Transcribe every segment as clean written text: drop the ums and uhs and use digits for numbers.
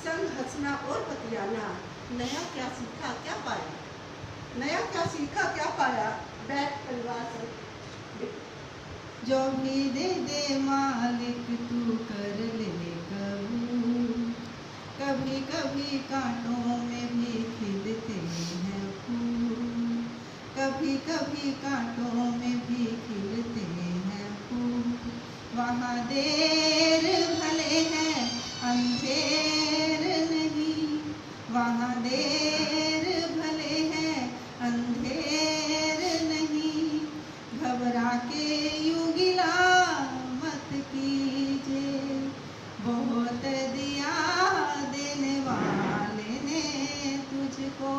संग हंसना और बतियाना, नया क्या सीखा क्या पाया, नया क्या सीखा क्या पाया, बैठ परिवार से। जो भी दे दे मालिक तू कर ले कबूल, कभी कभी कांटों में भी खिलते हैं फूल, कभी कभी कांटों में भी खिलते हैं फूल। वहाँ देर भले हैं अंधेर नहीं, वहाँ देर भले हैं अंधेर नहीं। घबरा के यूं गिला मत कीजिए, बहुत दिया देने वाले ने तुझको।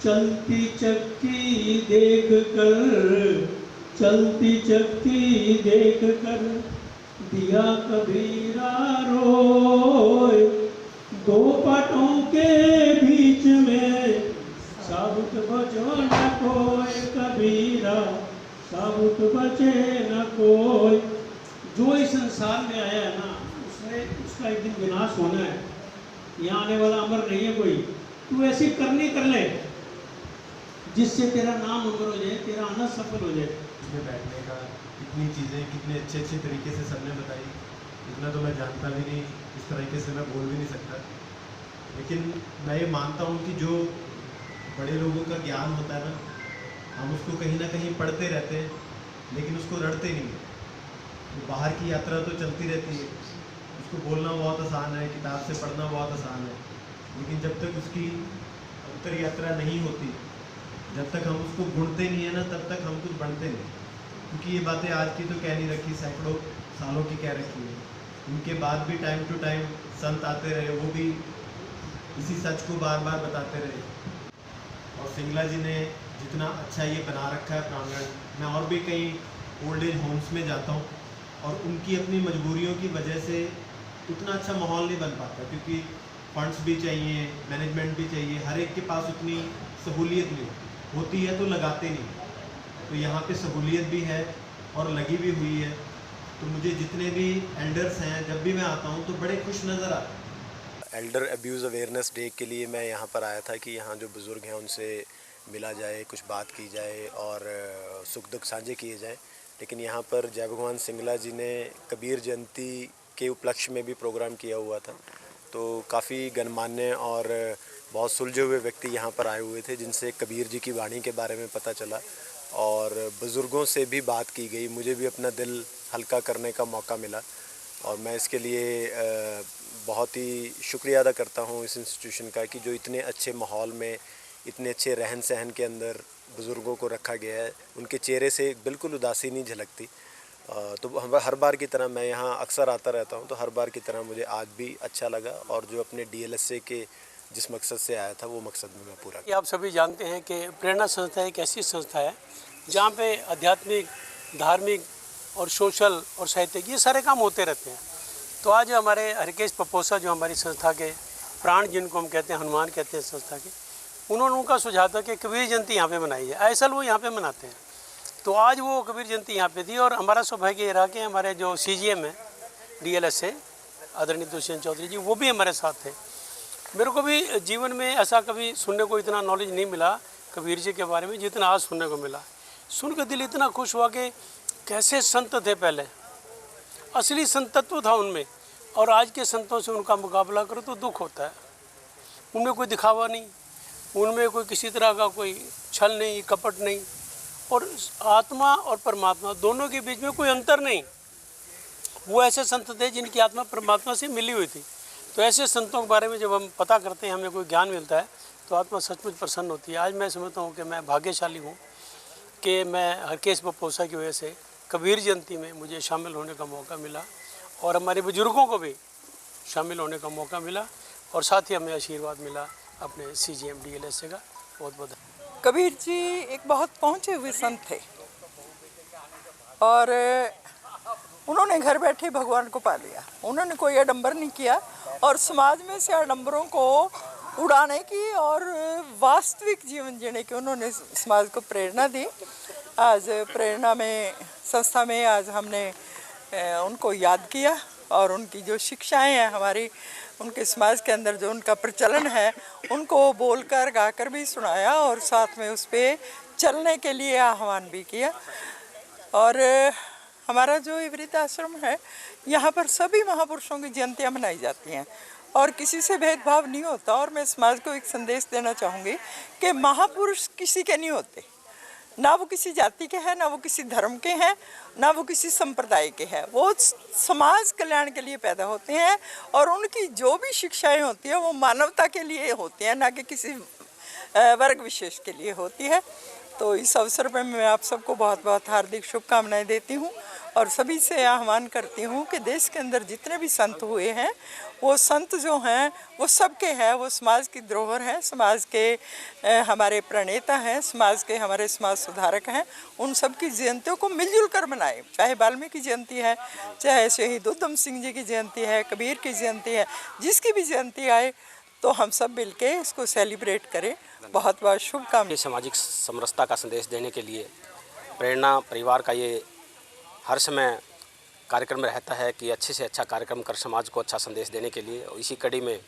चलती चक्की देख कर, चलती चक्की देख कर दिया कबीरा रोए। दो पाटों के बीच में साबुत बचो न कोई कबीरा, साबुत बचे न कोई। जो इस संसार में आया है ना, उसका एक दिन विनाश होना है। यहाँ आने वाला अमर नहीं है कोई। तू ऐसी करनी कर ले जिससे तेरा नाम अमर हो जाए, तेरा आना सफल हो जाए। इसमें बैठने का इतनी चीज़ें कितने अच्छे अच्छे तरीके से सबने बताई, इतना तो मैं जानता भी नहीं, इस तरीके से मैं बोल भी नहीं सकता। लेकिन मैं ये मानता हूँ कि जो बड़े लोगों का ज्ञान होता है ना, हम उसको कहीं ना कहीं पढ़ते रहते हैं लेकिन उसको रटते नहीं। तो बाहर की यात्रा तो चलती रहती है, उसको बोलना बहुत आसान है, किताब से पढ़ना बहुत आसान है, लेकिन जब तक उसकी अंतर यात्रा नहीं होती, जब तक हम उसको गुणते नहीं है ना, तब तक हम कुछ बनते नहीं। क्योंकि ये बातें आज की तो कह नहीं रखी, सैकड़ों सालों की कह रखी है। उनके बाद भी टाइम टू टाइम संत आते रहे, वो भी इसी सच को बार बार बताते रहे। और सिंगला जी ने जितना अच्छा ये बना रखा है प्रांगण, मैं और भी कई ओल्ड एज होम्स में जाता हूँ और उनकी अपनी मजबूरियों की वजह से उतना अच्छा माहौल नहीं बन पाता, क्योंकि फंड्स भी चाहिए, मैनेजमेंट भी चाहिए, हर एक के पास उतनी सहूलियत नहीं होती है, तो लगाते नहीं। तो यहाँ पे सहूलियत भी है और लगी भी हुई है। तो मुझे जितने भी एल्डर्स हैं, जब भी मैं आता हूँ तो बड़े खुश नज़र आते हैं। एल्डर अब्यूज़ अवेयरनेस डे के लिए मैं यहाँ पर आया था कि यहाँ जो बुज़ुर्ग हैं उनसे मिला जाए, कुछ बात की जाए और सुख दुख साझे किए जाएँ। लेकिन यहाँ पर जय भगवान सिंगला जी ने कबीर जयंती के उपलक्ष्य में भी प्रोग्राम किया हुआ था, तो काफ़ी गणमान्य और बहुत सुलझे हुए व्यक्ति यहाँ पर आए हुए थे, जिनसे कबीर जी की वाणी के बारे में पता चला और बुज़ुर्गों से भी बात की गई। मुझे भी अपना दिल हल्का करने का मौका मिला और मैं इसके लिए बहुत ही शुक्रिया अदा करता हूँ इस इंस्टीट्यूशन का कि जो इतने अच्छे माहौल में, इतने अच्छे रहन सहन के अंदर बुज़ुर्गों को रखा गया है। उनके चेहरे से बिल्कुल उदासी नहीं झलकती। तो हर बार की तरह मैं यहाँ अक्सर आता रहता हूँ, तो हर बार की तरह मुझे आज भी अच्छा लगा और जो अपने DLSA के जिस मकसद से आया था वो मकसद में मैं पूरा किया। आप सभी जानते हैं कि प्रेरणा संस्था एक ऐसी संस्था है जहाँ पे आध्यात्मिक, धार्मिक और सोशल और साहित्यिक ये सारे काम होते रहते हैं। तो आज हमारे हरकेश पपोसा जो हमारी संस्था के प्राण जिनको हम कहते हैं, हनुमान कहते हैं संस्था के, उन्होंने उनका सुझाव था कि कबीर जयंती यहाँ पे मनाई जाए। असल वो यहाँ पे मनाते हैं, तो आज वो कबीर जयंती यहाँ पे थी। और हमारा सौभाग्य ये रहा कि हमारे जो CGM है DLS से आदरणीय दुष्यंत चौधरी जी, वो भी हमारे साथ थे। मेरे को भी जीवन में ऐसा कभी सुनने को इतना नॉलेज नहीं मिला कबीर जी के बारे में जितना आज सुनने को मिला। सुन के दिल इतना खुश हुआ कि कैसे संत थे पहले, असली संतत्व था उनमें, और आज के संतों से उनका मुकाबला करो तो दुख होता है। उनमें कोई दिखावा नहीं, उनमें कोई किसी तरह का कोई छल नहीं, कपट नहीं, और आत्मा और परमात्मा दोनों के बीच में कोई अंतर नहीं। वो ऐसे संत थे जिनकी आत्मा परमात्मा से मिली हुई थी। तो ऐसे संतों के बारे में जब हम पता करते हैं, हमें कोई ज्ञान मिलता है, तो आत्मा सचमुच प्रसन्न होती है। आज मैं समझता हूँ कि मैं भाग्यशाली हूँ कि मैं हरकेश बपोसा की वजह से कबीर जयंती में मुझे शामिल होने का मौका मिला, और हमारे बुजुर्गों को भी शामिल होने का मौका मिला, और साथ ही हमें आशीर्वाद मिला अपने CGM DLS का। बहुत बहुत कबीर जी एक बहुत पहुँचे हुए संत थे, और उन्होंने घर बैठे भगवान को पा लिया। उन्होंने कोई आडंबर नहीं किया, और समाज में से आडंबरों को उड़ाने की और वास्तविक जीवन जीने की उन्होंने समाज को प्रेरणा दी। आज प्रेरणा में संस्था में आज हमने उनको याद किया, और उनकी जो शिक्षाएं हैं हमारी, उनके समाज के अंदर जो उनका प्रचलन है, उनको बोलकर गाकर भी सुनाया, और साथ में उस पर चलने के लिए आह्वान भी किया। और हमारा जो ये वृद्धाश्रम है, यहाँ पर सभी महापुरुषों की जयंतियाँ मनाई जाती हैं, और किसी से भेदभाव नहीं होता। और मैं समाज को एक संदेश देना चाहूँगी कि महापुरुष किसी के नहीं होते, ना वो किसी जाति के हैं, ना वो किसी धर्म के हैं, ना वो किसी संप्रदाय के हैं। वो समाज कल्याण के लिए पैदा होते हैं, और उनकी जो भी शिक्षाएं होती हैं वो मानवता के लिए होती हैं, ना कि किसी वर्ग विशेष के लिए होती है। तो इस अवसर पर मैं आप सबको बहुत बहुत हार्दिक शुभकामनाएं देती हूँ, और सभी से आह्वान करती हूँ कि देश के अंदर जितने भी संत हुए हैं, वो संत जो हैं वो सबके हैं, वो समाज की धरोहर हैं, समाज के हमारे प्रणेता हैं, समाज के हमारे समाज सुधारक हैं। उन सब की जयंतियों को मिलजुल कर मनाएं, चाहे वाल्मीकि जयंती है, चाहे शहीद उधम सिंह जी की जयंती है, कबीर की जयंती है, जिसकी भी जयंती आए तो हम सब मिलके इसको सेलिब्रेट करें। बहुत बहुत शुभकामनाएं। सामाजिक समरसता का संदेश देने के लिए प्रेरणा परिवार का ये हर समय कार्यक्रम रहता है कि अच्छे से अच्छा कार्यक्रम कर समाज को अच्छा संदेश देने के लिए। इसी कड़ी में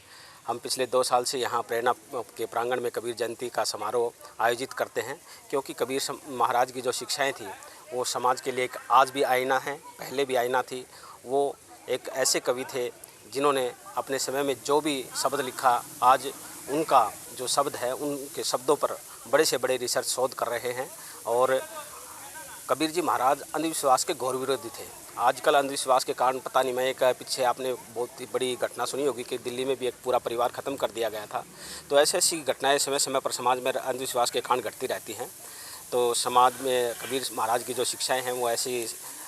हम पिछले 2 साल से यहाँ प्रेरणा के प्रांगण में कबीर जयंती का समारोह आयोजित करते हैं, क्योंकि कबीर महाराज की जो शिक्षाएं थी वो समाज के लिए एक आज भी आईना है, पहले भी आईना थी। वो एक ऐसे कवि थे जिन्होंने अपने समय में जो भी शब्द लिखा, आज उनका जो शब्द है उनके शब्दों पर बड़े से बड़े रिसर्च शोध कर रहे हैं। और कबीर जी महाराज अंधविश्वास के घोर विरोधी थे। आजकल अंधविश्वास के कारण पता नहीं, मैं एक पीछे आपने बहुत ही बड़ी घटना सुनी होगी कि दिल्ली में भी एक पूरा परिवार ख़त्म कर दिया गया था। तो ऐसी ऐसी घटनाएं समय समय पर समाज में अंधविश्वास के कारण घटती रहती हैं। तो समाज में कबीर महाराज की जो शिक्षाएं हैं वो ऐसी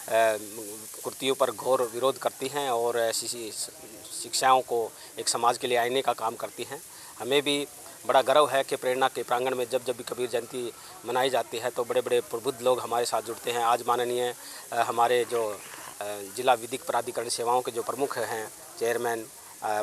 कुर्तियों पर घोर विरोध करती हैं, और ऐसी शिक्षाओं को एक समाज के लिए आईने का काम करती हैं। हमें भी बड़ा गर्व है कि प्रेरणा के प्रांगण में जब भी कबीर जयंती मनाई जाती है तो बड़े बड़े प्रबुद्ध लोग हमारे साथ जुड़ते हैं। आज माननीय हमारे जो जिला विधिक प्राधिकरण सेवाओं के जो प्रमुख हैं, चेयरमैन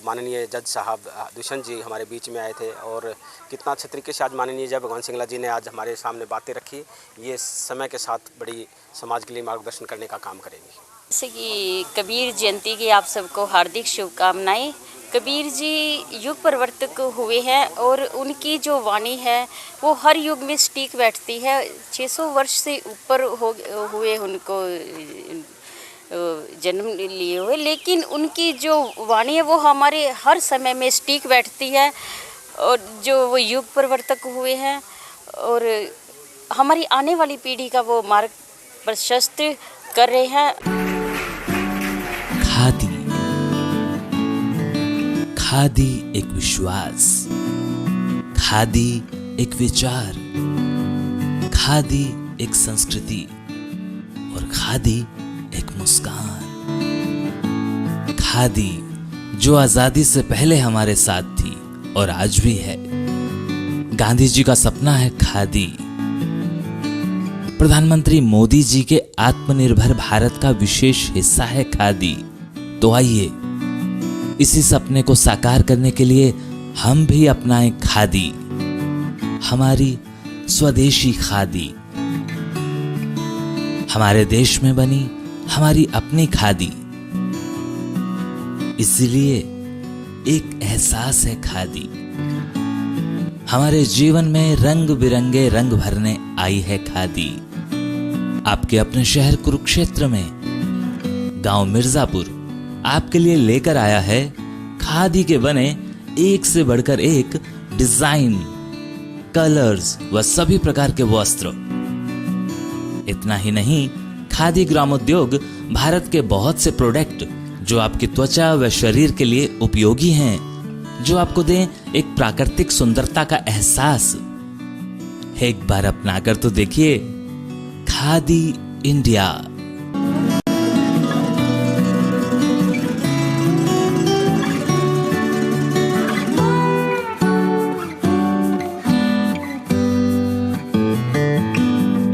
माननीय जज साहब दुष्यंत जी हमारे बीच में आए थे, और कितना अच्छे तरीके से आज माननीय जय भगवान सिंगला जी ने आज हमारे सामने बातें रखी। ये समय के साथ बड़ी समाज के लिए मार्गदर्शन करने का काम करेंगी। जैसे कि कबीर जयंती की आप सबको हार्दिक शुभकामनाएं। कबीर जी युग परिवर्तक हुए हैं, और उनकी जो वाणी है वो हर युग में सटीक बैठती है। 600 वर्ष से ऊपर हुए उनको जन्म लिए हुए, लेकिन उनकी जो वाणी है वो हमारे हर समय में सटीक बैठती है, और जो वो युग परिवर्तक हुए हैं, और हमारी आने वाली पीढ़ी का वो मार्ग प्रशस्त कर रहे हैं। खादी, खादी एक विश्वास, खादी एक विचार, खादी एक संस्कृति, और खादी एक मुस्कान। खादी जो आजादी से पहले हमारे साथ थी और आज भी है। गांधी जी का सपना है खादी। प्रधानमंत्री मोदी जी के आत्मनिर्भर भारत का विशेष हिस्सा है खादी। तो आइए इसी सपने को साकार करने के लिए हम भी अपनाएं खादी, हमारी स्वदेशी खादी, हमारे देश में बनी हमारी अपनी खादी। इसलिए एक एहसास है खादी, हमारे जीवन में रंग बिरंगे रंग भरने आई है खादी। आपके अपने शहर कुरुक्षेत्र में गांव मिर्जापुर आपके लिए लेकर आया है खादी के बने एक से बढ़कर एक डिजाइन, कलर्स व सभी प्रकार के वस्त्र। इतना ही नहीं, खादी ग्रामोद्योग भारत के बहुत से प्रोडक्ट जो आपकी त्वचा व शरीर के लिए उपयोगी हैं, जो आपको दें एक प्राकृतिक सुंदरता का एहसास। एक बार अपनाकर तो देखिए खादी इंडिया।